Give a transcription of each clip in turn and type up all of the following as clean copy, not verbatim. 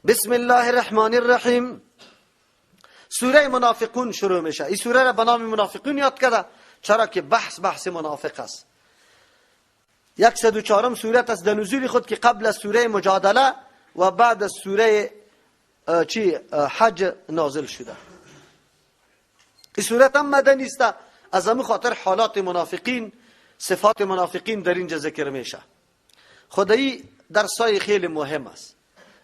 بسم الله الرحمن الرحیم. سوره منافقون شروع میشه. این سوره را به نام منافقون یاد کرده چرا که بحث منافق است. 104م سوره است در نزول خود که قبل از سوره مجادله و بعد از سوره حج نازل شده. این سوره هم مدنی است. از همین خاطر حالات منافقین، صفات منافقین در اینجا ذکر میشه. خدایی درسای خیلی مهم است.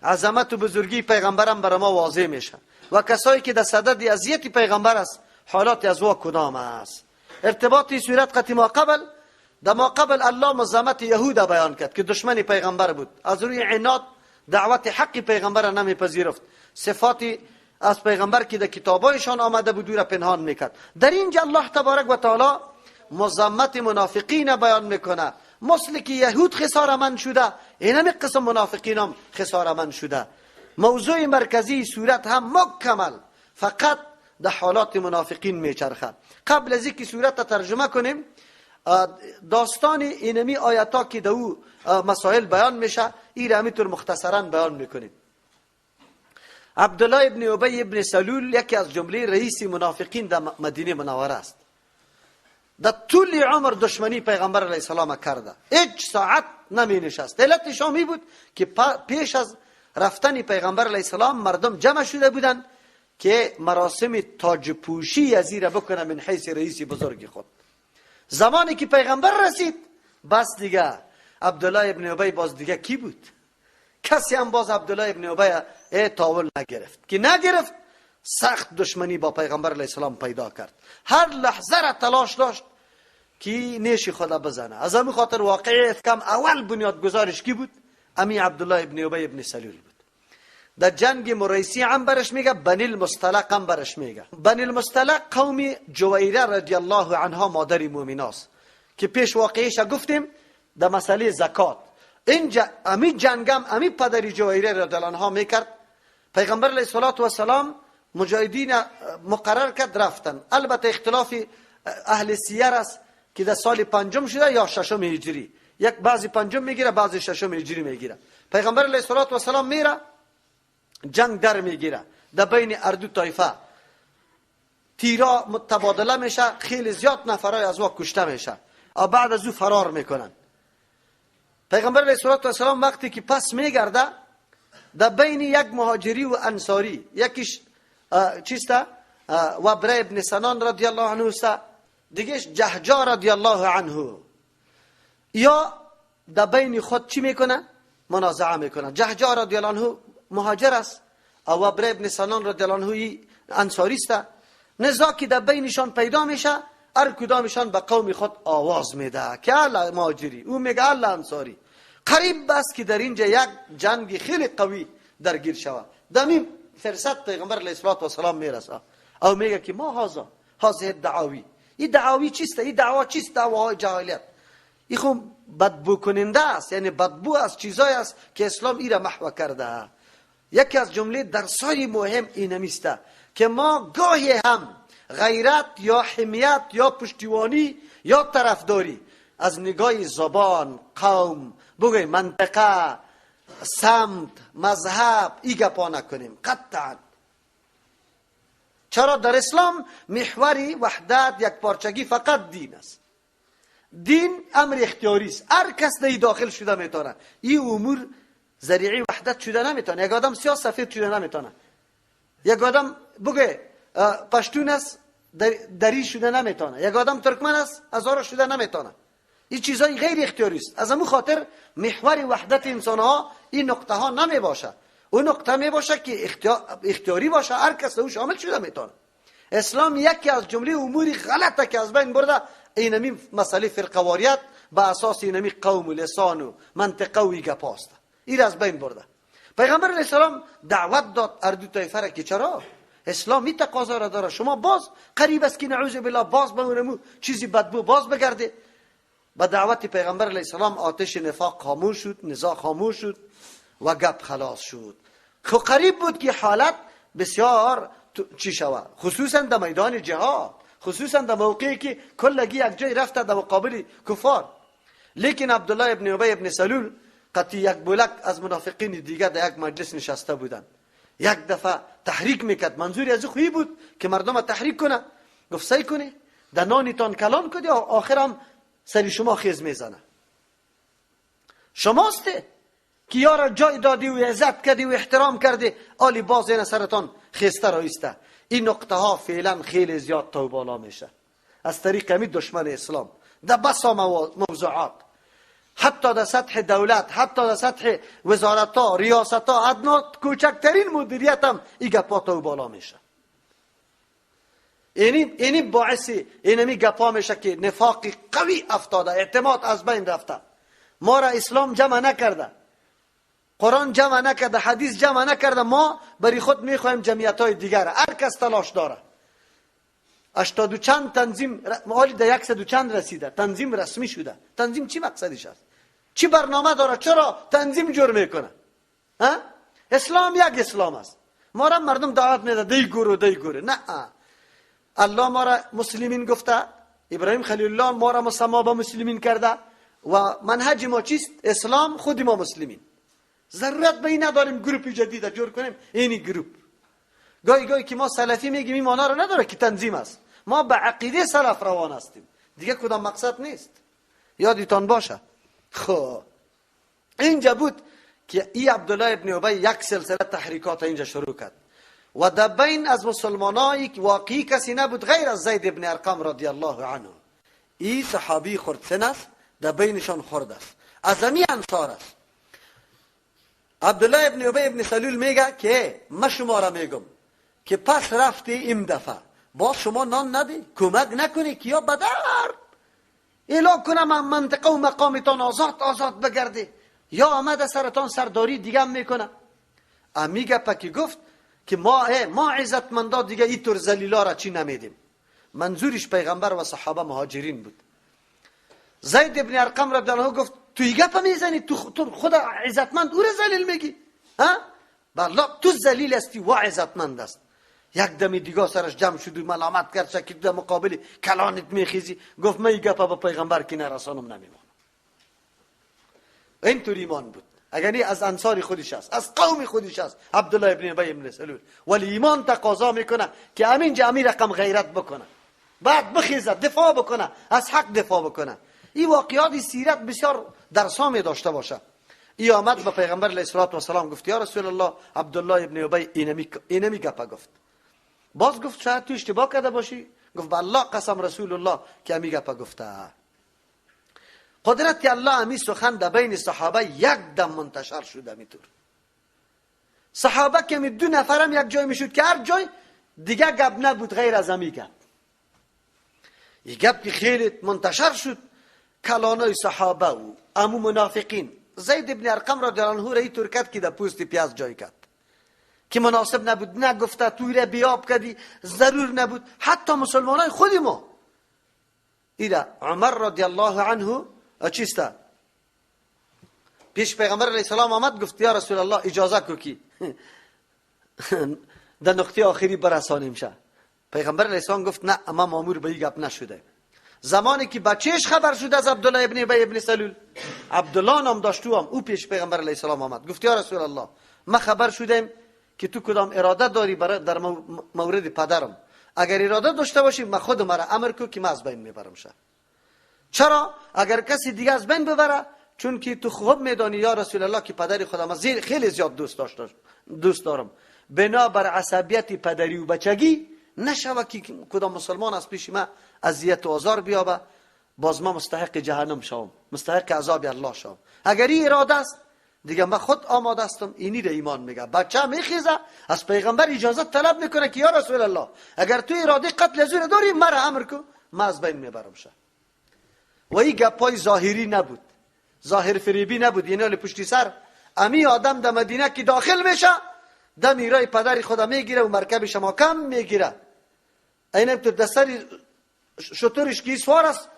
عظمت و بزرگی پیغمبرم برای ما واضح میشه و کسایی که در صدد اذیت پیغمبر است حالات از وا کدام است. ارتباط این صورت قتی ما قبل الله مزامت یهود بیان کرد که دشمن پیغمبر بود، از روی عناد دعوت حق پیغمبر نمیپذیرفت، صفاتی از پیغمبر که در کتابایشان آمده بود را پنهان میکرد. در اینجا الله تبارک و تعالی مزامت منافقین بیان میکنه، مثل که یهود خسارمند شده اینم قسم منافقین هم خسارمند شده. موضوع مرکزی صورت هم مکمل فقط در حالات منافقین میچرخه. قبل از اینکه صورت را ترجمه کنیم داستان اینمی آیاتا که در او مسائل بیان میشه این را همینطور مختصرا بیان میکنیم. عبدالله ابن ابی ابن سلول یکی از جمله رئیس منافقین در مدینه منوره است. در طول عمر دشمنی پیغمبر علیه السلام کرده، هیچ ساعت نمی نشست. علتش می بود که پیش از رفتن پیغمبر علیه السلام مردم جمع شده بودند که مراسم تاج پوشی از این را بکنه من حیث رئیس بزرگ خود. زمانی که پیغمبر رسید بس دیگه عبدالله ابن ابی باز دیگه کی بود؟ کسی هم باز عبدالله ابن ابی تاول نگرفت که نگرفت. سخت دشمنی با پیغمبر علیه السلام پیدا کرد، هر لحظه را تلاش داشت که نیشی خدا بزنه. از همین خاطر واقعی افکام اول بنیادگذارش کی بود؟ امی عبدالله ابن ابی ابن سلول بود. در جنگ مریسی هم برش میگه، بنی المصطلق هم برش میگه. بنی المصطلق قوم جویره رضی الله عنها مادر مومناست که پیش واقعیش گفتیم در مسئله زکات. اینجا امی جنگم امی پدری جویره رضی الله عنها میکرد. پیغمبر علیه السلام مجاهدین مقرر کرد رفتن. البته اختلاف اهل سیر است که در سال 5 شده یا 6 هجری، یک بعضی 5 میگیره بعضی 6 هجری میگیره. پیغمبر علیه السلام میره جنگ در میگیره در بین اردو طایفه، تیرا متبادله میشه، خیلی زیاد نفرای از وا کشته میشه و بعد از او فرار میکنن. پیغمبر علیه السلام وقتی که پس میگرده در بین یک مهاجری و انصاری، یکیش چیسته وبره ابن سنان رضی الله عنه است، دیگهش جهجا رضی الله عنه، یا در بین خود چی میکنن؟ منازعه میکنن. جهجا رضی الله عنه مهاجر است و وبره ابن سنان رضی الله عنه انصاری است. نزاعی که در بینشان پیدا میشه، هر کدامشان به قوم خود آواز میده که الله مهاجری، او میگه الله انصاری. قریب بس که در اینجا یک جنگی خیلی قوی درگیر شود. دمیم فرصت پیغمبر علیه السلام میرسه او میگه که ما هذه دعاوی، این دعاوی چیسته؟ این دعوا چیست؟ دعواهای جاهلیت. این خب بدبو کننده است، یعنی بدبو از چیزایی است که اسلام ایره محو کرده. یکی از جمله درسای مهم اینمیسته که ما گاهی هم غیرت یا حمیت یا پشتیبانی یا طرفداری از نگاه زبان، قوم، بگوی منطقه، سمت، مذهب ای گپا نکنیم قطعا. چرا در اسلام محوری وحدت یک پارچگی فقط دین است. دین امر اختیاری است، هر کس در داخل شده میتونه. این امور ذریعه وحدت شده نمیتونه. یک آدم سیاه سفید شده نمیتونه. یک آدم بگه پشتون است دری شده نمیتونه. یک آدم ترکمن است هزار شده نمیتونه. این چیزای غیر اختیاری است. از همون خاطر محور وحدت انسان ها این نقطه ها نمی باشه. اون نقطه می باشه که اختیاری باشه، هر کس او شامل شده میتونه. اسلام یکی از جمله اموری غلطه که از بین برده اینمی مسئله فرقواریت با اساس اینمی قوم و لسان و منطقه و گپاست. این از بین برده. پیغمبر علیه السلام دعوت داد اردو طایفه را که چرا اسلام این تقاضا را داره، شما باز قریب است که نعوذ بالله باز به اونمو چیزی بدبو باز بگرده. با دعوت پیغمبر علیه السلام آتش نفاق خاموش شد، نزاع خاموش شد و گپ خلاص شد. خو قریب بود که حالت بسیار چی شود، خصوصا در میدان جهاد، خصوصا در موقعی که کلگی یک جای رفته در مقابل کفار. لیکن عبدالله ابن ابی ابن سلول قطی یک بولک از منافقین دیگه در یک مجلس نشسته بودن. یک دفعه تحریک میکرد. منظوری از خویی بود که مردم تحریک کنه. گفت سعی کنی در نانتان کلان کنی، آخرم سری شما خیز میزنه. شماسته که یارا جای دادی و عزت کردی و احترام کردی، آلی باز این سرتان خیسته رایسته. این نقطه ها فعلا خیلی زیاد تا بالا میشه از طریق همین دشمن اسلام در بسا موضوعات، حتی در سطح دولت، حتی در سطح وزارت ها، ریاست ها، ادنا کوچکترین مدیریت هم این گپا تا بالا میشه. اینی باعث اینمی گپا میشه که نفاق قوی افتاده، اعتماد از بین رفته. ما را اسلام جمع نکرده، قرآن جمع نکرده، حدیث جمع نکرده. ما برای خود میخوایم جمعیت های دیگر. هر کس تلاش داره. 80 چند تنظیم حالی در 100 چند رسیده، تنظیم رسمی شده. تنظیم چی مقصدش است؟ چی برنامه داره؟ چرا تنظیم جور میکنه؟ اسلام یک اسلام است. ما را مردم دعوت میده دی گوره. نه، الله ما را مسلمین گفته، ابراهیم خلیل الله ما را مسما با مسلمین کرده و منهج ما چیست؟ اسلام. خود ما مسلمین ضرورت به این نداریم گروپ جدید جور کنیم. اینی گروپ گاهی که ما سلفی میگیم این معنا رو نداره که تنظیم است. ما به عقیده سلف روان هستیم، دیگه کدام مقصد نیست. یادتان باشه. خب اینجا بود که ای عبدالله ابن ابی یک سلسله تحریکات اینجا شروع کرد و در بین از مسلمانایی واقعی کسی نبود غیر از زید ابن ارقم رضی الله عنه. این صحابی خردسن است، در بینشان خرد است، از همین انصار است. عبدالله ابن ابی ابن سلول میگه که ما شما را میگم که پس رفتی این دفعه باز شما نان ندی، کمک نکنی که یا بدر اعلان کنم منطقه و مقامتان آزاد بگردی، یا آمده سرتان سرداری دیگه هم میکنه. میگه پکی گفت که ما عزتمندا دیگه اینطور ذلیلا را چی نمیدیم. منظورش پیغمبر و صحابه مهاجرین بود. زید ابن ارقم رضی الله عنه گفت تو این گپ میزنی؟ تو خدا عزتمند او را ذلیل میگی؟ بله تو ذلیل هستی و عزتمند است. یک دمی دیگه سرش جمع شد و ملامت کرد که در مقابل کلانت میخیزی. گفت من این گپ به پیغمبر که نرسانم نمیمانم. اینطور ایمان بود. اگر نه از انصار خودش است، از قوم خودش است عبدالله ابن ابی ابن سلول، ولی ایمان تقاضا میکنه که همین امیر رقم غیرت بکنه، بعد بخیزه دفاع بکنه، از حق دفاع بکنه. این واقعات سیرت بسیار درسامی داشته باشه. ای آمد به پیغمبر علیه الصلوة و السلام گفت یا رسول الله عبدالله ابن ابی اینمی گپ گفت. باز گفت شاید تو اشتباه کرده باشی. گفت بالله قسم رسول الله که امی گپ گفته. قدرت الله امی سخن در بین صحابه یک دم منتشر شده. میطور صحابه که می 2 نفرم یک جای میشد که هر جای دیگه گپ نبود غیر از امی گپ. این گپ که خیلی منتشر شد، کلانای صحابه و امو منافقین زید ابن ارقم را در آنها رایی طور کرد که در پوست پیاز جای کرد که مناسب نبود. نگفته توی را بیاب کردی، ضرور نبود. حتی مسلمانای خودی ما ایره عمر رضی الله عنه چیسته پیش پیغمبر علیه السلام آمد گفت یا رسول الله اجازه کو کی در نقطه آخری برسانیم شه. پیغمبر علیه السلام گفت نه، اما مامور به این گپ نشده. زمانی که بچهش خبر شد از عبدالله ابن ابی ابن سلول، عبدالله نام داشتو هم، او پیش پیغمبر علیه السلام آمد گفت یا رسول الله ما خبر شدیم که تو کدام اراده داری در مورد پدرم. اگر اراده داشته باشی ما خود مرا امر کو که ما از بین میبرم شه. چرا؟ اگر کسی دیگه از بین ببره، چون که تو خوب میدانی یا رسول الله که پدری خودم خیلی زیاد دوست دارم. بنا بر عصبیت پدری و بچگی نشوه که کدام مسلمان از پیش ما اذیت و آزار بیابه، باز ما مستحق جهنم شوم، مستحق عذاب الله شوم. اگر این اراده است دیگه من خود آماده هستم. اینی را ایمان میگه. بچه میخیزه از پیغمبر اجازه طلب میکنه که یا رسول الله اگر تو اراده قتل زور داری مرا امر کو، ما از بین میبرم شه. و این گپای ظاهری نبود، ظاهر فریبی نبود. یعنی پشتی سر امی آدم در مدینه که داخل میشه دم ایرای پدری خدا میگیره و مرکبش ما کم میگیره. اینم تو دستری شطورش که سوار است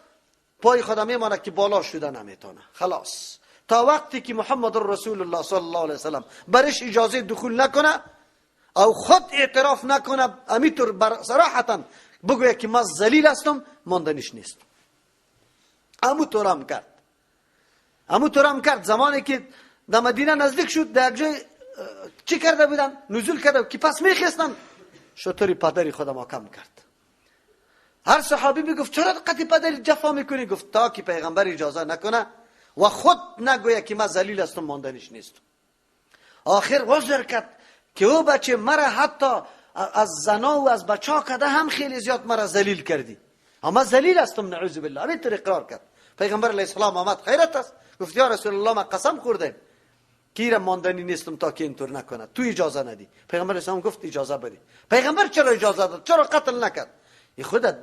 پای خدا میمانه که بالا شده نمیتونه. خلاص تا وقتی که محمد رسول الله صلی الله علیه وسلم برش اجازه دخول نکنه او خود اعتراف نکنه، امیطور صراحتا بگویه که من ذلیل هستم، ماندنیش نیست. امو طورم کرد. اما تو هم کرد. زمانی که در مدینه نزدیک شد در یک جای چی کرده بودن؟ نزول کرده که پس میخستن شطوری پدری خودم محکم کرد. هر صحابی میگفت چرا قطعی پدری جفا میکنی؟ گفت تا که پیغمبر اجازه نکنه و خود نگویه که من ذلیل هستم ماندنیش نیست. آخر عذر کرد که او بچه مرا حتی از زنا و از بچه ها کده هم خیلی زیاد مرا ذلیل کردی، اما ذلیل هستم نعوذ بالله. همینطور اقرار کرد. پیغمبر علیه السلام آمد خیرت است، گفت یا رسول الله من قسم خوردم که ماندنی نیستم تا که اینطور نکنه، تو اجازه ندی. پیغمبر اسلام گفت اجازه بده. پیغمبر چرا اجازه داد؟ چرا قتل نکرد؟ این خود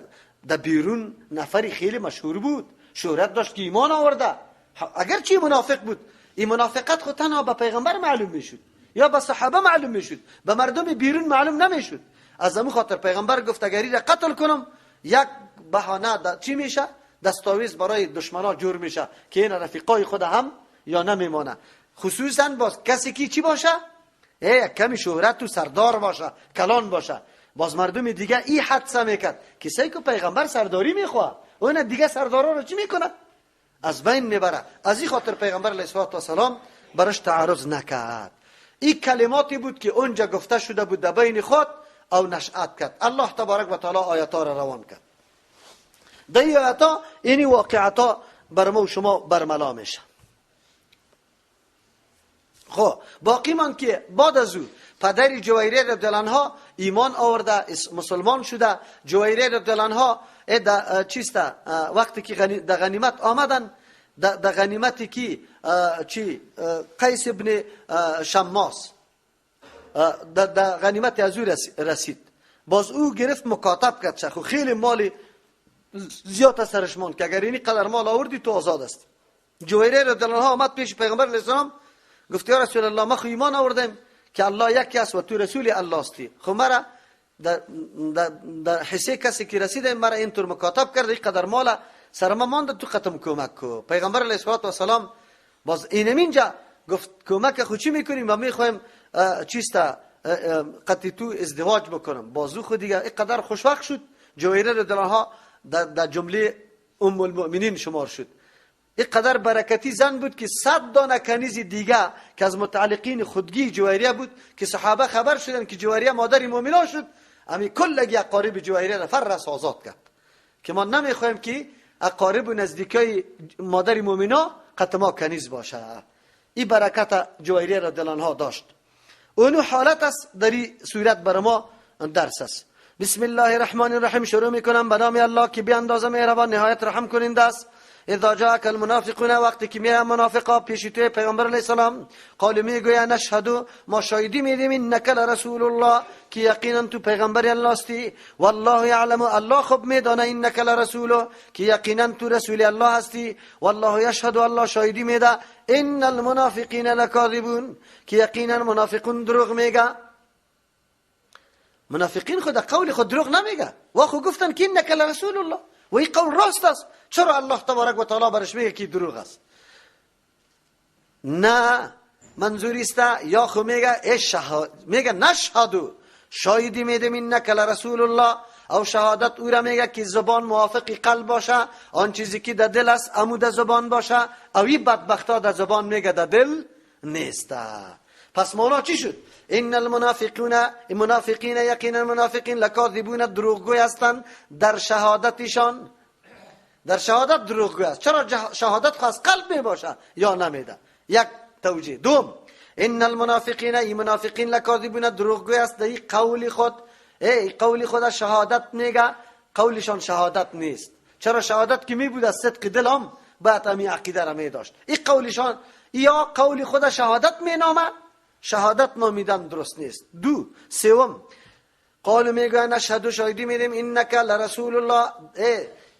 در بیرون نفری خیلی مشهور بود، شهرت داشت که ایمان آورده. اگر چی منافق بود، این منافقت خود تنها به پیغمبر معلوم میشد یا به صحابه معلوم میشد، به مردم بیرون معلوم نمیشد. از همون خاطر پیغمبر گفت اگر این قتل کنم یک بهانه چی میشه؟ دستاویز برای دشمنا جور میشه که این رفیقای خود هم یا نمیمانه. خصوصا باز کسی که چی باشه؟ کمی شهرت تو سردار باشه، کلان باشه. باز مردم دیگه این حدسه میکرد کسی که پیغمبر سرداری میخواه اون دیگه سردارا رو چی میکنه؟ از بین میبره. از این خاطر پیغمبر علیه السلام برش تعرض نکرد. این کلماتی بود که اونجا گفته شده بود در بین خود او نشأت کرد. الله تبارک و تعالی آیاتا را روان کرد. در این آیاتا اینی واقعاتا بر ما و شما برملا میشه. خب باقی من که بعد از او پدر جویریه رضی الله عنها ایمان آورده، مسلمان شده. جویریه رضی الله عنها چیسته وقتی که در غنیمت آمدن، در غنیمتی که قیس ابن شماس در غنیمت از او رسید، باز او گرفت مکاتب کرد شخو خیلی مالی زیاد سرش ماند که اگر اینی قدر مال آوردی تو آزاد است. جویریه رضی الله عنها آمد پیش پیغمبر علیه السلام، گفت یا رسول الله ما خو ایمان آوردیم که الله یکی است و تو رسول الله هستی. خب مرا در حصه کسی که رسیده مرا اینطور مکاتب کرد، این قدر مال سر ما مانده، تو ختم کمک کو. پیغمبر علیه السلام باز اینجا گفت کمک خود چی میکنیم؟ ما میخوایم چیستا قطعی تو ازدواج بکنم. بازو خود دیگه این قدر خوشوقت شد. جویریه رضی الله عنها در جمله ام المؤمنین شمار شد. این قدر برکتی زن بود که 100 دانه کنیز دیگه که از متعلقین خودگی جویریه بود که صحابه خبر شدن که جویریه مادر مومنان شد، امی کلگی اقارب جویریه را فرس آزاد کرد که ما نمیخوایم که اقارب و نزدیکای مادر مومنان قطما کنیز باشه. این برکت جویریه رضی الله عنها داشت. اونو حالت است در این صورت بر ما درس است. بسم الله الرحمن الرحیم شروع میکنم به نام الله که بی اندازه مهربان نهایت رحم کننده است. اذا جاءك المنافقون وقتی که میان منافقا پیش توی پیغمبر علیه السلام، قالوا میگویند نشهد ما شاهدی میدیم انک لرسول الله که یقینا تو پیغمبر الله هستی، والله یعلم الله خب میدانه انک لرسوله که یقینا تو رسول الله هستی، والله یشهد الله شاهدی میده ان المنافقین لکاذبون که یقینا منافقون دروغ میگه. منافقین خود قول خود دروغ نمیگه و خود گفتن که انک لرسول الله و این قول راست است. چرا الله تبارک و تعالی برش میگه که دروغ است؟ نه منظوری است یا خو میگه نشهدو شاهدی میدم انک لرسول الله، او شهادت او را میگه که زبان موافق قلب باشه، آن چیزی که در دل است امو در زبان باشه، او این بدبختا در زبان میگه در دل نیست. پس مولا چی شد؟ ان المنافقین یقینا المنافقین لکاذبون دروغگوی هستند در شهادتشان. در شهادت دروغگوی است. چرا شهادت خاص قلب می باشه یا نمیده؟ یک توجیه. دوم ان المنافقین ای منافقین لکاذبون دروغگوی است در این قول خود. قول خود شهادت میگه، قولشان شهادت نیست. چرا شهادت که می بود از صدق دل هم بعد امی عقیده را می داشت. این قولشان یا قول خود شهادت می نامه، شهادت نامیدن درست نیست. سوم قالوا میگن نشهد شاهدی میدیم انک لرسول الله،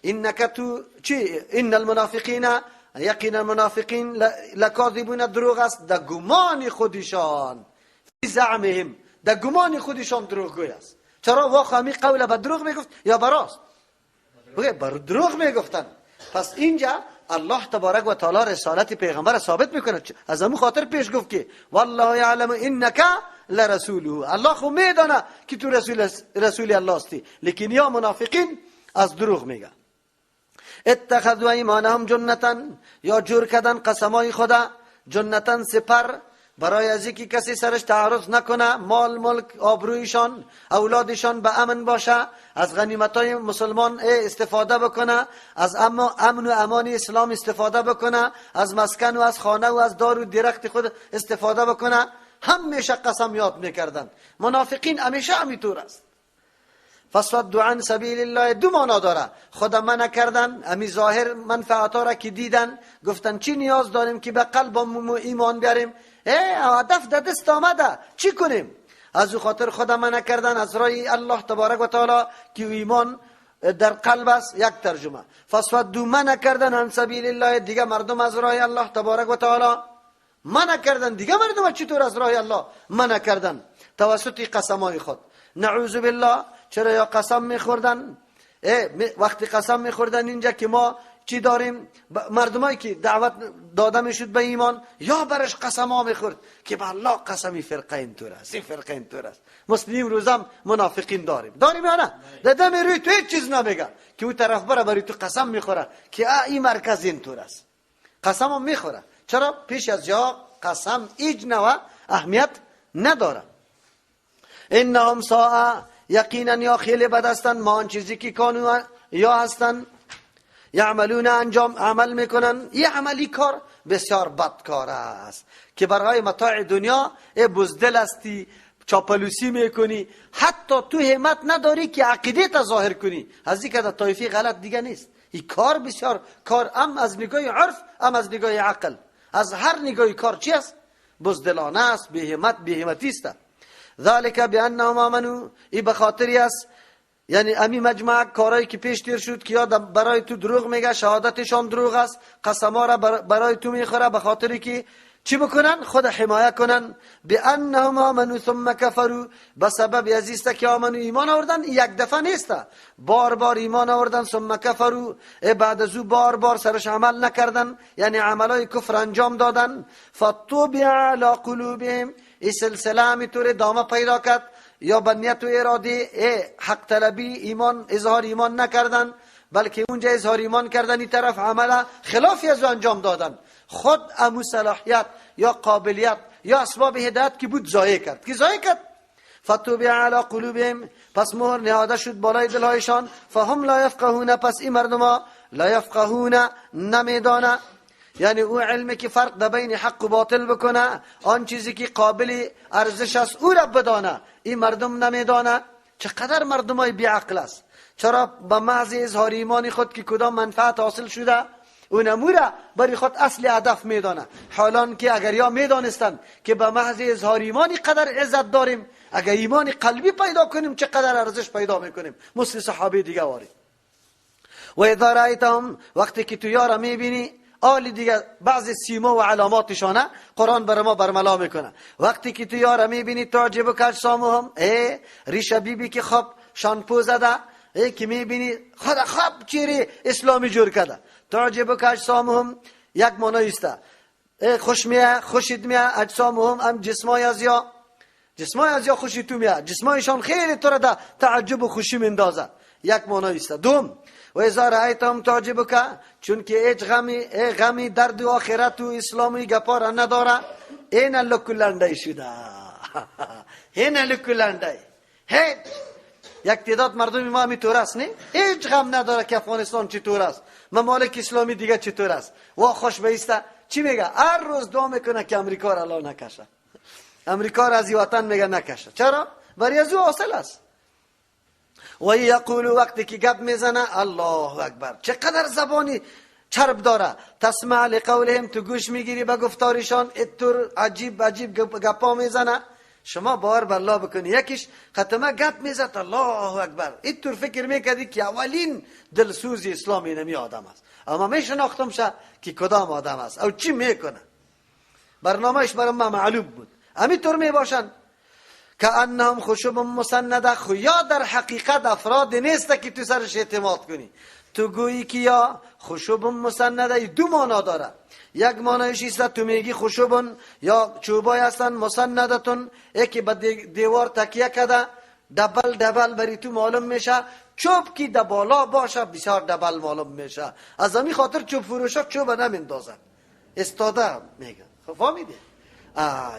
انک تو چی؟ ان المنافقین یقینا المنافقین لکاذبون دروغ است در گمان خودشان، فی زعمهم در گمان خودشان دروغگوی است. چرا واقعا می قول به دروغ میگفت یا براست؟ بر دروغ میگفتن. پس اینجا الله تبارک و تعالی رسالت پیغمبر ثابت میکنه. از همون خاطر پیش گفت که والله یعلم انک لرسوله، الله خو میدانه که تو رسول الله هستی، لیکن یا منافقین از دروغ میگن. اتخذوا ایمانهم جنتن، یا جور کردن قسمای خدا جنتن سپر، برای از اینکه کسی سرش تعرض نکنه، مال ملک آبرویشان اولادشان به امن باشه، از غنیمتای مسلمان استفاده بکنه، از امن و امان اسلام استفاده بکنه، از مسکن و از خانه و از دار و درخت خود استفاده بکنه. همیشه قسم یاد میکردن. منافقین همیشه همینطور است. فصدوا عن سبیل الله دو معنا داره. خدا منع کردن، امی ظاهر منفعتا را که دیدن، گفتن چی نیاز داریم که به قلبمون ایمان بیاریم؟ هدف در دست آمده، چی کنیم؟ از او خاطر خدا منع کردن از راه الله تبارک و تعالی که ایمان در قلب است. یک ترجمه فصدوا منع کردن عن سبیل الله، دیگه مردم از راه الله تبارک و تعالی منع کردن. دیگه مردم چطور از راه الله منع کردن؟ توسط قسمای خود. نعوذ بالله. چرا یا قسم میخوردن؟ وقتی قسم میخوردن اینجا که ما چی داریم؟ مردمایی که دعوت داده میشد به ایمان، یا برش قسم ها میخورد که به الله قسمی فرقه اینطور است، این فرقه اینطور است. مسلم روزم منافقین داریم یا نه؟ دادم روی تو هیچ چیز نمیگه که اون طرف برای تو قسم میخوره که این مرکز اینطور است. قسم هم میخوره. چرا؟ پیش از یا قسم ایج نوع اهمیت نداره. انهم ساء، یقینا یا خیلی بد هستن، ما آن چیزی که کانو یا هستن یعملون انجام عمل میکنن. یه عملی کار بسیار بدکار است که برای متاع دنیا بزدل هستی، چاپلوسی میکنی، حتی تو همت نداری که عقیده تا ظاهر کنی. از این که در طایفی غلط دیگه نیست. این کار بسیار کار هم از نگاه عرف هم از نگاه عقل، از هر نگاه کار چی است؟ بزدلانه است، بی‌همتی است. ذالک بانهم آمنوا، ای بخاطری است، یعنی امی مجمع کارایی که پیش تیر شد که یا برای تو دروغ میگه، شهادتشان دروغ است، قسما را برای تو میخوره، بخاطری که چی بکنن؟ خود حمایه کنن. بانهم آمنوا ثم کفروا، بسبب ازیست که آمنو ایمان آوردن، یک دفعه نیست، بار بار ایمان آوردن، ثم کفروا، بعد از او بار بار سرش عمل نکردن، یعنی عملای کفر انجام دادن. فطبع علی قلوبهم، این سلسله همینطور دامه پیدا کرد، یا بنیت و اراده حق طلبی ایمان اظهار ایمان نکردن، بلکه اونجا اظهار ایمان کردن، این طرف عمل خلافی از انجام دادن. خود امو صلاحیت یا قابلیت یا اسباب هدایت که بود ضایع کرد. که ضایع کرد. فطبع علی قلوبهم، پس مهر نهاده شد بالای دلهایشان. فهم لا یفقهون، پس این مردم لا یفقهون نمیدانه، یعنی او علمی که فرق در بین حق و باطل بکنه، آن چیزی که قابل ارزش است او را بدانه، این مردم نمیدانه. چقدر مردمای بیعقل است. چرا؟ به محض اظهار ایمان خود که کدام منفعت حاصل شده اون امور برای خود اصل هدف میدانه، حالان که اگر یا میدانستن که به محض اظهار ایمانی قدر عزت داریم، اگر ایمان قلبی پیدا کنیم چقدر ارزش پیدا میکنیم. مثل صحابه دیگه واری. و اذا رایتهم، وقتی که تو یارا میبینی، آلی دیگه بعض سیما و علاماتشانه قرآن بر ما برملا میکنه. وقتی که تو یارا میبینی تعجب که اجسامهم، ریشه بیبی که خوب شانپو زده، که میبینی خدا خوب چیری اسلامی جور کرده، تعجب که اجسامهم یک معنی است. خوش میه، خوشید میه اجسامهم، هم جسمای از یا خوشی تو میه، جسمایشان خیلی تو را ده تعجب و خوشی مندازه. یک معنی است. دوم، و اذا رأیتهم تعجبک، چون که هیچ غمی درد و آخرت و اسلامی گپا را نداره. این لکلنده شده. این لکلنده. یک تعداد مردم ما همینطور است، نه؟ هیچ غم نداره که افغانستان چطور است، ممالک اسلامی دیگه چطور است. و خوش بایسته چی میگه؟ هر روز دعا میکنه که امریکا را الله نکشه، امریکا را از این وطن میگه نکشه. چرا؟ برای از او حاصل است. و یقول، وقتی که گپ میزنه، الله اکبر، چقدر زبانی چرب داره. تسمع لقولهم، تو گوش میگیری به گفتارشان. اتور عجیب گپا میزنه. شما باور بر الله بکنی، یکیش ختمه گپ میزد، الله اکبر، اتور فکر میکردی که اولین دلسوزی اسلامی نمی آدم است، اما میشناختم شه که کدام آدم است او چی میکنه. برنامهش برای ما معلوم بود. همینطور میباشن که انهم خشب مسنده. یا در حقیقت افراد نیست که تو سرش اعتماد کنی. تو گویی که یا خشب مسنده، دو معنا داره. یک معنیش است تو میگی خشب یا چوبای هستن، مسندتون، یکی به دیوار تکیه کرده، دبل بری تو معلوم میشه چوب کی در بالا باشه بسیار دبل معلوم میشه. از همین خاطر چوب فروشا چوب نمیندازن، استاده میگن. خب فهمیدی؟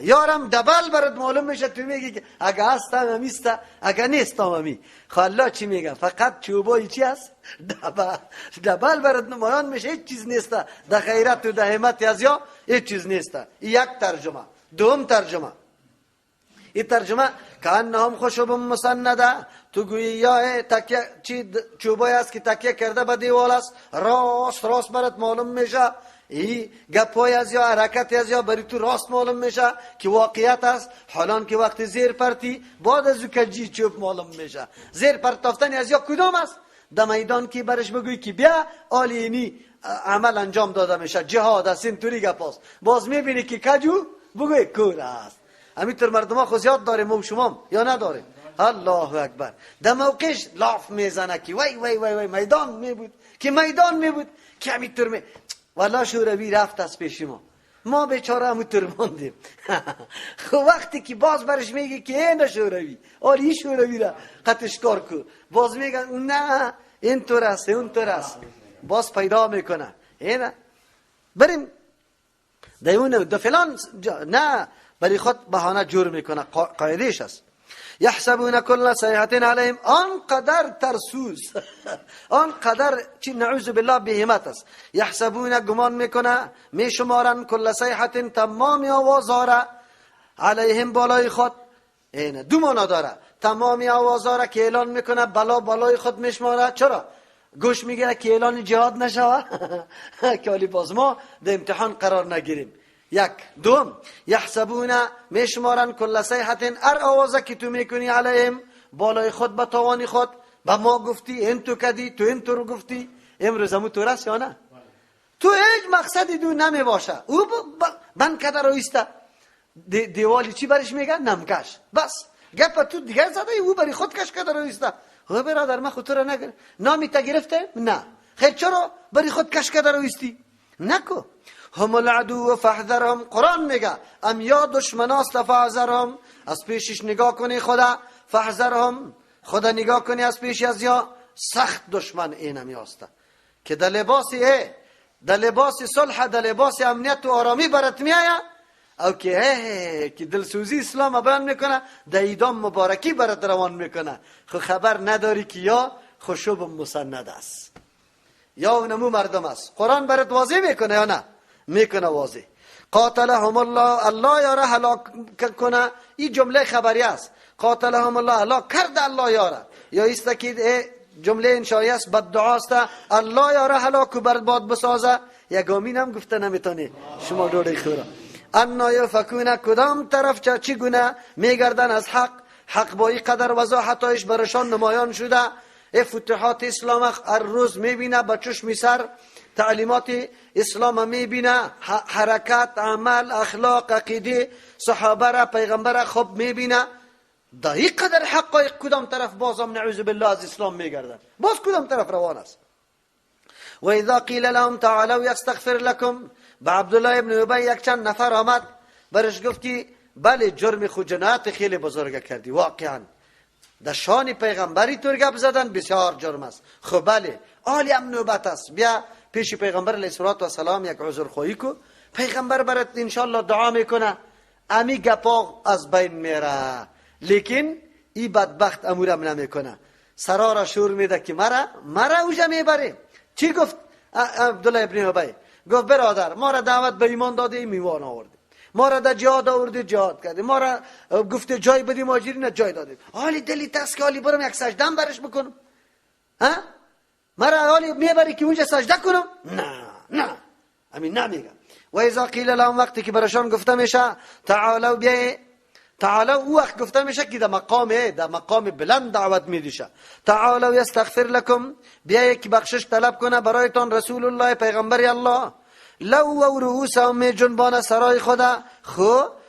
یارم دبل برات معلوم میشه، تو میگی که اگه هستم همیسته، اگه نیستم همی. خالا چی میگن؟ فقط چوبای چی هست؟ دبل برات نمایان میشه، هیچ چیز نیسته. در خیرت و در همت از یا هیچ چیز نیسته. یک ترجمه. دوم ترجمه، این ترجمه کانهم خشب مسنده، تو گویی یا تکیه چی چوبای است که تکیه کرده به دیوال است، راست برات معلوم میشه. ای گپای از یا حرکت از یا بری تو راست معلوم میشه که واقعیت است. حالان که وقت زیر پرتی بعد از کجی چوب معلوم میشه. زیر پرتافتن از یا کدام است؟ در میدان که برش بگوی که بیا آلینی عمل انجام داده میشه، جهاد است، اینطوری گپاست. باز میبینی که کجو بگوی کور است. همینطور مردم خود یاد داریم و شما یا نداریم؟ الله اکبر. در موقعش لاف میزنه که وای وای وای وای میدان میبود که میدان میبود که همینطور می والله شوروی رفت از پیش ما بیچاره همونطور ماندیم. خب وقتی که باز برش میگه که این شوروی آلی شوروی را قطعش کار کو، باز میگن نه اینطور است اونطور است، باز پیدا میکنه اینه بریم دیونه دو فلان نه برای خود بهانه جور میکنه. قاعدهش است یحسبون کل صیحة علیهم، آنقدر ترسوز آنقدر چی نعوذ بالله بهیمت است. یحسبون گمان میکنه میشمارن کل صیحة تمامی آوازاره علیهم بالای خود. اینه دو معنا داره، تمامی آوازاره که اعلان میکنه بالای خود میشماره. چرا؟ گوش میگیره که اعلان جهاد نشوه که علی باز ما در امتحان قرار نگیریم. یک. دوم یحسبون میشمارن کل صیحة، ار آوازه که تو میکنی علیهم بالای خود به توان خود، به ما گفتی این تو کدی تو این تو رو گفتی. امروز همون تو رست یا نه؟ تو هیچ مقصدی دو نمی باشه، او بند کده رو ایسته دیوالی چی برش میگن؟ نمکش. بس گپ تو دیگر زده، او بری خود کش کده رو ایسته. ها برادر من خود تو رو نگر نامی تا گرفته؟ نه خیلی چرا بری خود کش کده رو ایستی؟ نکو. هم العدو فاحذرهم، قرآن میگه ام یا دشمناست فاحذرهم، از پیشش نگاه کنی خدا. فاحذرهم، خدا نگاه کنی از پیش از یا سخت دشمن اینم یاسته که در لباس صلح، در لباس امنیت و آرامی برات میآید، او که دلسوزی اسلام بیان میکنه، در ایدام مبارکی برات روان میکنه. خو خبر نداری که یا خشوب مسند است یا اونمو مردم است. قرآن برات واضح میکنه یا نه؟ میکنه واضح. قاتلهم الله، الله یاره هلاک کنه. این جمله خبری است. قاتلهم الله، هلاک کرده الله یاره. یا است که جمله انشایی است، بددعا است، الله یاره هلاک و برباد بسازه. یگامین هم گفته نمیتونی شما دوری خورا. انا یفکون، کدام طرف چی گونه میگردن از حق با این قدر وضاحتایش برشان نمایان شده. فتوحات اسلام هر روز میبینه با چشم سر، تعلیمات اسلام میبینه، حرکت، عمل، اخلاق، عقیده صحابه را، پیغمبر را خوب میبینه. در این قدر حقایق کدام طرف بازم نعوذ بالله از اسلام میگردن، باز کدام طرف روان است. و اذا قیل لهم تعالوا یستغفر لكم، با عبدالله ابن ابی یک چند نفر آمد برش گفتی بله جرم خود جنایت خیلی بزرگ کردی، واقعا در شان پیغمبری طور گپ زدن بسیار جرم است. خب بله عالی هم نوبت است، بیا پیش پیغمبر علیه السلام یک عذر خواهی کو، پیغمبر برات انشالله دعا میکنه، امی گپا از بین میره. لیکن این بدبخت امورم نمیکنه، سرا را شور میده که مرا اوجا میبره. چی گفت عبدالله ابن ابی؟ گفت برادر ما را دعوت به ایمان داده ایمان آورده، ما را در جهاد آورده جهاد کرده، ما را گفته جای بدیم مهاجرین جای داده. حالی دلی تست که حالی برم یک سجدم برش بکنم؟ ها؟ مرا حالی میبری که اونجا سجده کنم؟ نه همین نمیگم. و اذا قیل لهم، وقتی که برشان گفته میشه تعالوا بیایید، تعالوا او وقت گفته میشه که در مقام بلند دعوت میدیشه. تعالوا یستغفر لكم، بیایید که بخشش طلب کنه برایتان رسول الله، پیغمبر الله. لو و رؤوسهم، می جنبانه سرای خدا.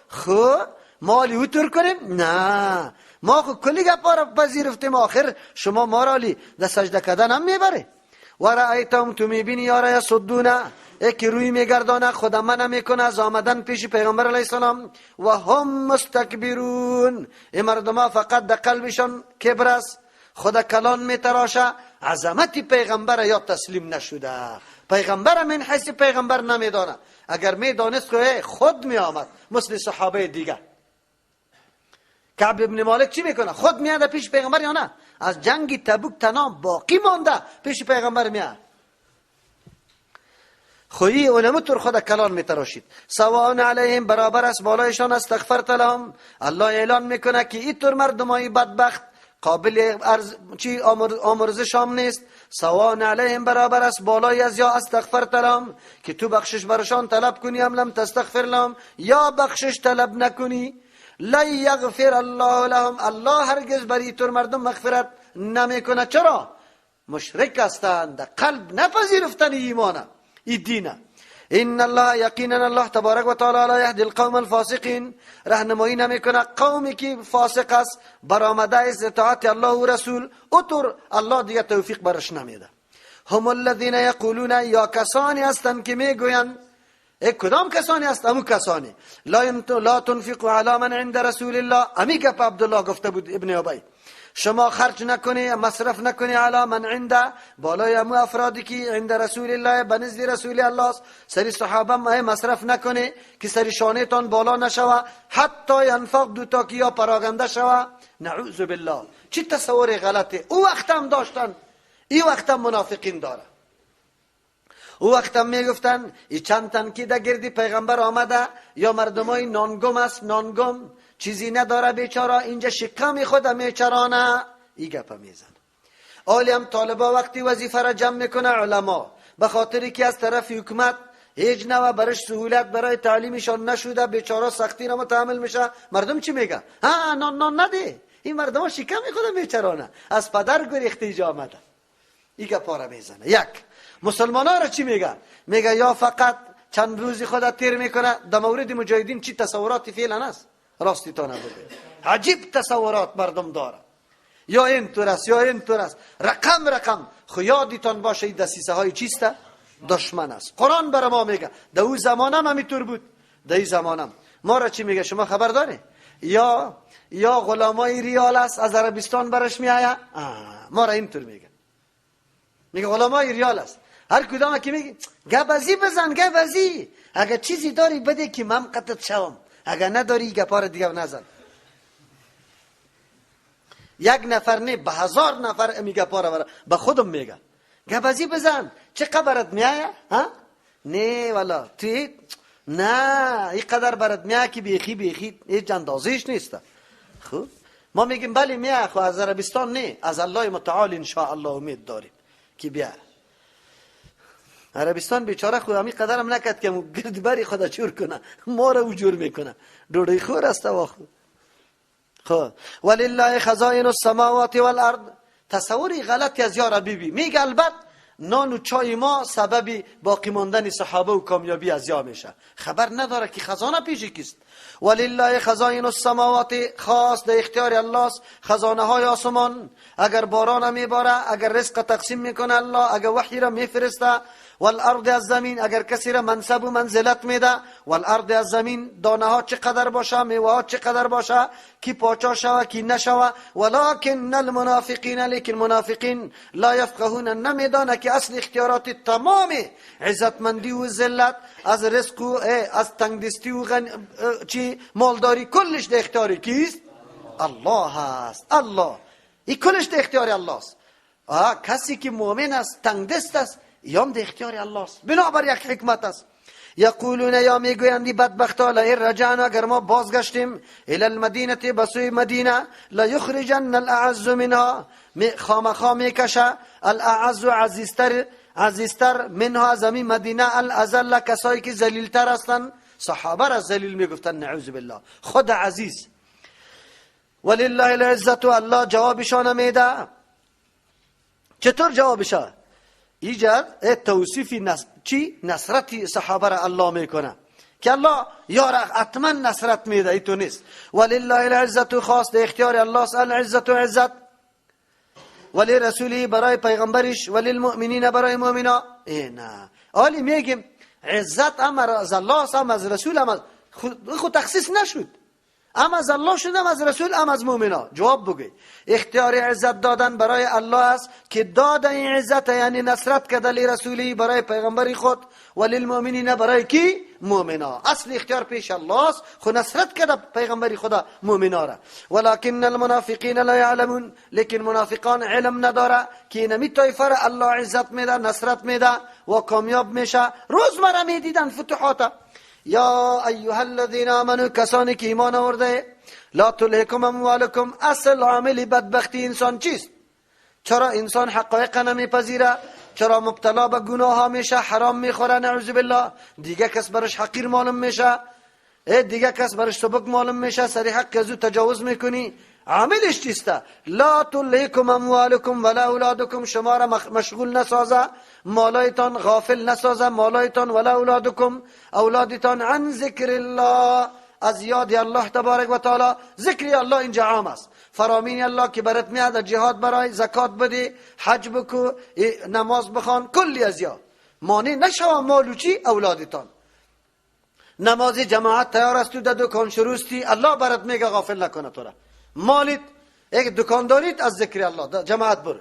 خو مالی او تر کنیم؟ نه، ما خو کلی گپا را پذیرفتیم، آخر شما ما را لی در سجده کردن هم میبره. و رأیتهم، تو میبینی یارا یصدونه، یکی روی میگردانه خدا منع میکنه از آمدن پیش پیغمبر علیه السلام. و هم مستکبرون، این مردم ها فقط در قلبشان کبر است، خود کلان میتراشه، عظمت پیغمبر یا تسلیم نشده. پیغمبر من حیث پیغمبر نمیدانه، اگر میدانست که خود میآمد مثل صحابه دیگه. کعب ابن مالک چی میکنه؟ خود میاد پیش پیغمبر یا نه؟ از جنگ تبوک تنام باقی مانده پیش پیغمبر میاد. خویی اونمو تر خود کلان میتراشید. سواء علیهم، برابر است بالایشان استغفرت لهم. الله اعلان میکنه که این طور مردمای بدبخت قابل آمرزش هم نیست. سواء علیهم، برابر است بالای از یا استغفرت لهم، که تو بخشش برشان طلب کنی، هم لم تستغفر لهم، یا بخشش طلب نکنی. لا یغفر الله لهم، الله هرگز بر طور مردم مغفرت نمیکنه. چرا؟ مشرک هستند، قلب نپذیرفتن ایمانه، این دینه. ان الله، یقینا الله تبارک و تعالی لا یهدی القوم الفاسقین، راهنمایی نمیکنه قومی که فاسق است، برآمده از اطاعت الله و رسول، اطور الله دیگه توفیق برش نمیده. هم الذین یقولون، یا کسانی هستند که میگویند، کدام کسانی هست؟ امو کسانی لا تنفقوا علی من عند رسول الله، امی گپ عبدالله گفته بود ابن ابی، شما خرج نکنی، مصرف نکنی علی من عنده، بالای امو افرادی که عند رسول الله، بنزد رسول الله، سری صحابه مصرف نکنی که سری شانتان بالا نشوه، حتی ینفقدوا، تا که یا پراگنده شوه. نعوذ بالله، چی تصور غلطه. او وقت هم داشتن، این وقت هم منافقین داره. او وقت هم میگفتن ای چند تن که در گردی پیغمبر آمده، یا مردمای نانگم است، نانگم چیزی نداره بیچاره، اینجا شکم خود میچرانه، ای گپ میزن. آلی هم طالبا وقتی وظیفه را جمع میکنه علما، به خاطری که از طرف حکومت هیچ نوع برش سهولت برای تعلیمشان نشوده، بیچاره سختی را متحمل میشه. مردم چی میگه؟ ها نان نده، این مردم ها شکم خود میچرانه، از پدر گریخته اینجا آمده. ای گپا را میزنه. یک مسلمان ها را چی میگه؟ میگه یا فقط چند روزی خودت تیر میکنه. در مورد مجاهدین چی تصوراتی فعلا است؟ راستی تا نبوده، عجیب تصورات مردم داره، یا این طور است یا این طور است، رقم. خو یادتان باشه این دسیسه های چیسته؟ دشمن است. قرآن بر ما میگه در اون زمانم همینطور بود، در این زمانم. ما را چی میگه شما خبر داره؟ یا غلامای ریال است از عربستان برش میآید، ما را اینطور میگه غلامای ریال است. هر کدام که میگه گبزی بزن، گبزی، اگر چیزی داری بده که من قطعت شوم، اگر نداری گپار دیگه نزن. یک نفر نه، به 1000 نفر میگه پاره به خودم میگه گبزی بزن. چه خبرت میایه؟ ها؟ نه والا تو نه این قدر برات میایه که بیخی هیچ اندازه‌اش نیست. خب ما میگیم بله میایه، خو از عربستان نه، از الله متعال ان شاء الله امید داریم که بیا. عربستان بیچاره خود همین قدر هم نکرد که گردبری خدا چور کنه، ما رو جور میکنه، ډوډۍ خور است واخو. خب ولله خزائن السماوات والارض، تصوری غلطی از یا ربی میگه البته نان و چای ما سبب باقی ماندن صحابه و کامیابی از یا میشه، خبر نداره که خزانه پیش کیست. ولله خزائن السماوات، خاص در اختیار الله است خزانه های آسمان. اگر باران میباره، اگر رزق تقسیم میکنه الله، اگر وحی را میفرسته. والارض، از زمین، اگر کسی را منصب و منزلت میده. والارض، از زمین دانه ها چقدر باشه، میوه ها چقدر باشه، کی پاچا شوه کی نشوه. ولکن المنافقین، لیکن منافقین لا یفقهون، نمیدانه که اصل اختیارات تمام عزتمندی و ذلت، از رزق و از تنگدستی و مالداری، کلش در اختیار کیست؟ الله هست. الله این کلش در اختیار الله است. کسی که مؤمن است، تنگدست است، یام در اختیار الله است، بنابر یک حکمت است. یقولون، یا میگویند بدبختا، لئن رجعنا، اگر ما بازگشتیم، الی المدینه، بسوی مدینه، لا یخرجن الاعز منها، خامخا میکشه الاعز، عزیزتر منها، از همین مدینه، الاذل، کسایی که ذلیلتر هستند. صحابه را ذلیل میگفتن، نعوذ بالله، خود عزیز. ولله العزت، الله جوابشان میده. چطور جوابشه؟ ایجاد توصیف نصرت صحابه را الله میکنه که الله یار حتما نصرت میده، ای تو نیست. ولله العزت، خاص در اختیار الله است العزت، عزت. ولی رسولی، برای پیغمبرش. ولی المؤمنین، برای مؤمنا. نه آلی میگیم عزت هم از الله است، هم از رسول، هم خود تخصیص نشد. ام از الله شده، ام از رسول، ام از مؤمنا. جواب بگی. اختیار عزت دادن برای الله است که داد این عزت یعنی نصرت کرده لرسولی برای پیغمبری خود و للمؤمنین برای کی؟ مؤمنا. اصل اختیار پیش الله است، خود نصرت کرده پیغمبری خدا مؤمنا را. ولکن المنافقین لا یعلمون، لیکن منافقان علم نداره که نمی طایفه را الله عزت میده، نصرت میده و کامیاب میشه. روزمره میدیدن فتوحات. یا ایها الذین آمنوا، کسانی که ایمان آورده، لا تلهکم اموالکم. اصل عامل بدبختی انسان چیست؟ چرا انسان حقایق نمیپذیره؟ چرا مبتلا به گناه ها میشه، حرام میخوره، نعوذ بالله، دیگه کس برش حقیر معلوم میشه، دیگه کس برش سبک معلوم میشه، سری حق ازو تجاوز میکنی. عاملش چیسته؟ لا تلهکم اموالکم ولا اولادکم، شما را مشغول نسازه مالایتان، غافل نسازه مالایتان، ولا اولادکم اولادتان، عن ذکر الله، از یاد الله تبارک و تعالی. ذکر الله اینجا عام است. فرامین الله که برات میاد، جهاد برای، زکات بده، حج بکو، نماز بخوان، کلی از یاد مانع نشو مالو چی؟ اولادتان. نماز جماعت تیار است، تو در دکان شروستی، الله برات میگه غافل نکنه تو را. مالت یک دکانداریت، از ذکر الله جماعت برو.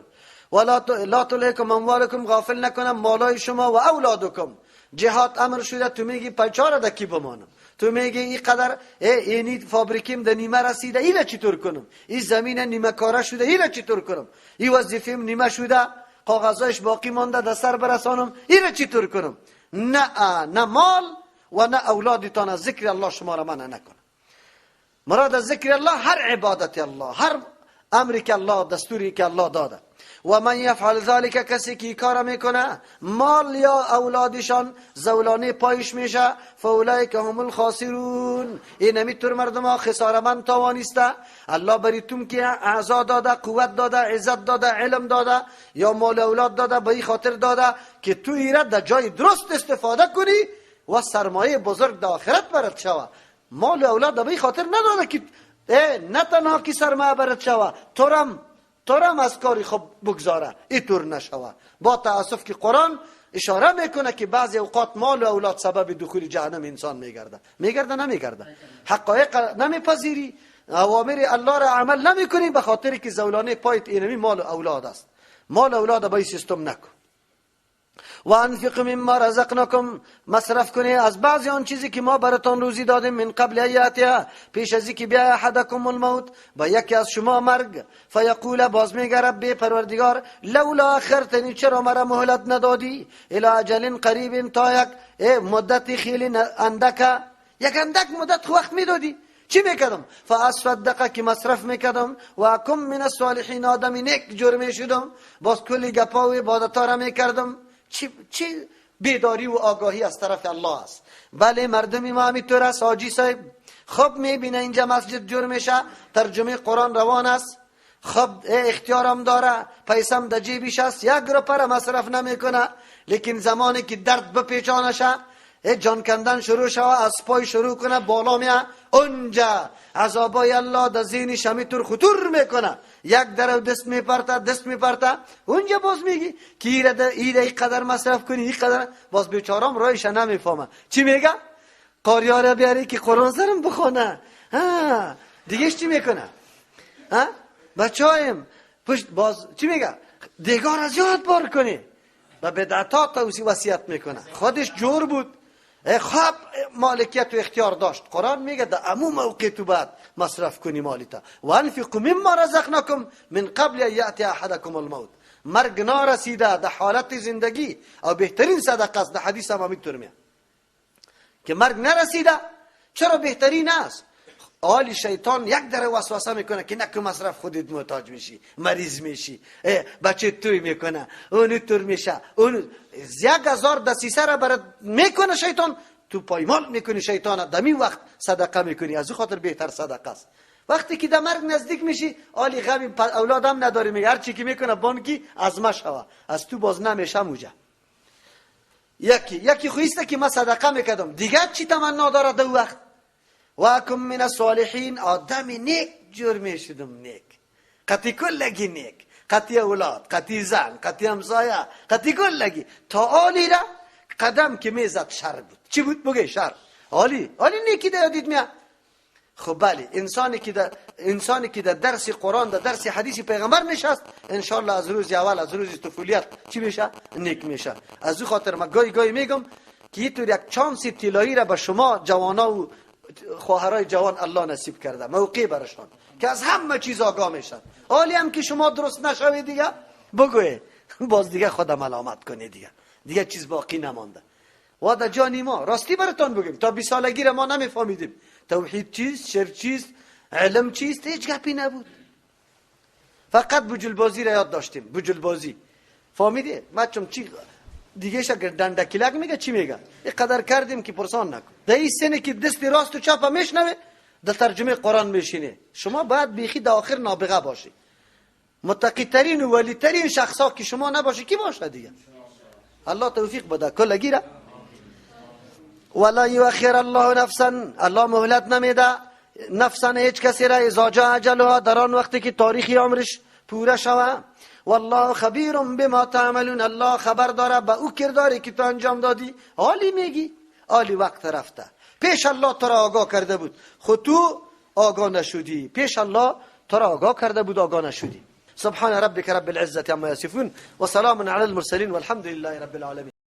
ولا لا تلهکم اموالکم، غافل نکنم مالای شما و اولادکم. جهاد امر شده، تو میگی پیچاره دکی بمانم، تو میگی این قدر اینی فابریکیم در نیمه رسیده، اینه چطور کنم؟ این زمین نیمه کاره شده، اینه چطور کنم؟ این وظیفه‌ام نیمه شده، کاغذایش باقی مانده، در سر برسانم، اینه چطور کنم؟ نه مال و نه اولادتان از ذکر الله شما را منع نکنه. مراد از ذکر الله هر عبادت الله، هر امری که الله، دستوری که الله داده. و من یفعل ذلک، کسی که کار میکنه مال یا اولادشان زولانه پایش میشه، فاولئک هم الخاسرون، این نمیتور مردم ها خسارمند تاوانیسته. الله بریتون که اعضا داده، قوت داده، عزت داده، علم داده یا مال اولاد داده، به این خاطر داده که تو ایراد در جای درست استفاده کنی و سرمایه بزرگ در آخرت برات شوه. مال اولاد به این خاطر نداده که نه تنها که سرمایه برات شوه، تورم از کاری خوب بگذاره، اینطور نشوه. با تاسف که قرآن اشاره میکنه که بعضی اوقات مال و اولاد سبب دخول جهنم انسان میگرده نمیگرده. حقایق نمیپذیری، اوامر الله را عمل نمیکنی، به خاطر که زولانه پایت اینمی مال و اولاد است. مال و اولاد به این سیستم نکن. و انفق مما رزقناکم، مصرف کنی از بعضی آن چیزی که ما براتان روزی دادیم، من قبل ایاتیا، پیش از اینکه بیاید احدکم الموت، با یکی از شما مرگ، فیقول، باز میگه رب پروردگار، لولا اخرتنی، چرا مرا مهلت ندادی، الی اجل قریب، تا یک مدت خیلی اندک، یک اندک مدت وقت میدادی، چی میکردم؟ فاصدق، که مصرف میکردم، و اکم من الصالحین، آدم نیک جرمی شدم، باز کلی گپا و عبادتا را میکردم. چی بیداری و آگاهی از طرف الله است. بله مردمی ما همینطور است. حاجی صاحب خب میبینه اینجا مسجد جور میشه، ترجمه قرآن روان است، خب اختیارم داره، پیسم در جیبش است، یک روپه مصرف نمیکنه، لیکن زمانی که درد بپیچانشه، جان کندن شروع شوه، از پای شروع کنه بالا میه، اونجا عذابای الله در ذهنش همینطور خطور میکنه، یک درو دست میپرته، اونجا باز میگی که ایره قدر مصرف کنی، این قدر، باز بیچارم رایش نمیفهمه. چی میگه؟ قاریاره بیاری که قرآن سرم بخونه، دیگه چی میکنه؟ بچه‌هایم پشت باز چی میگه؟ دیگار از یاد بار کنی، و بدعتات وصیت میکنه. خودش جور بود، خواب مالکیت و اختیار داشت. قرآن میگه در عموم موقع تو بعد مصرف کنی مالیتا. و انفقوا مما رزقناکم من قبل ان یأتی احدکم الموت، مرگ نارسیده در حالت زندگی او بهترین صدقه است. در حدیث هم همینطور میگه که مرگ نرسیده چرا بهترین است. آلی شیطان یک در وسوسه میکنه که نکو مصرف خودت محتاج میشی، مریض میشی، بچه توی میکنه، اونو تور میشه، اونو 1000 دسیسه را برات میکنه شیطان، تو پایمال میکنی شیطان، دمی وقت صدقه میکنی. از او خاطر بهتر صدقه است. وقتی که در مرگ نزدیک میشی، آلی غمی اولادم نداری، میگه هر چی که میکنه بانکی از ما شوه، از تو باز نمیشه موجه. یکی خویسته که ما صدقه میکردم، دیگه چی تمنا داره دو وقت؟ و اکم من الصالحین، آدم نیک جور میشدم، نیک قطی کلگی نیک، قطی اولاد، قطی زن، قطی همسایه، قطی کلگی، تا آلی را قدم که میزد شر بود. چی بود بگه؟ شر. آلی نیکی دیدید میاد. خب بله، انسانی که در درس قرآن، در درس حدیث پیغمبر نشست، انشالله از روز اول، از روز طفولیت چی میشه؟ نیک میشه. از او خاطر من گاهی میگم که اینطور یک چانس طلایی را به شما جوانا و خواهرای جوان الله نصیب کرده، موقع برشان که از همه چیز آگاه میشن. حالی هم که شما درست نشوید دیگه بگوی باز دیگه خود ملامت کنی، دیگه چیز باقی نمانده. و در جانی ما راستی براتون بگیم، تا 20 سالگی ما نمیفهمیدیم توحید چیست، شرک چیست، علم چیست، هیچ گپی نبود. فقط بجلبازی را یاد داشتیم. بجلبازی فهمیدی؟ ما چون چی دیگه شگر دندکلک میگه چی میگه؟ اینقدر کردیم که پرسان نکن. در این سنه که دست راست و چپ میشنوه در ترجمه قرآن میشینه. شما باید بیخی در آخر نابغه باشی. متقی ترین و ولی ترین شخصا که شما نباشی کی باشه دیگه؟ الله توفیق بده کلگی را. ولا یؤخر الله نفسا، الله مهلت نمیده نفسا هیچ کسی را اذا جاء اجلها، در آن وقتی که تاریخی عمرش پوره شوه. والله خبیر بما تعملون، الله خبر داره به او کرداری که تو انجام دادی. حالی میگی حالی وقت رفته، پیش الله تو را آگاه کرده بود، خود تو آگاه نشدی. پیش الله تو را آگاه کرده بود، آگاه نشدی. سبحان ربك رب العزة عما يصفون وسلام على المرسلين والحمد لله رب العالمين.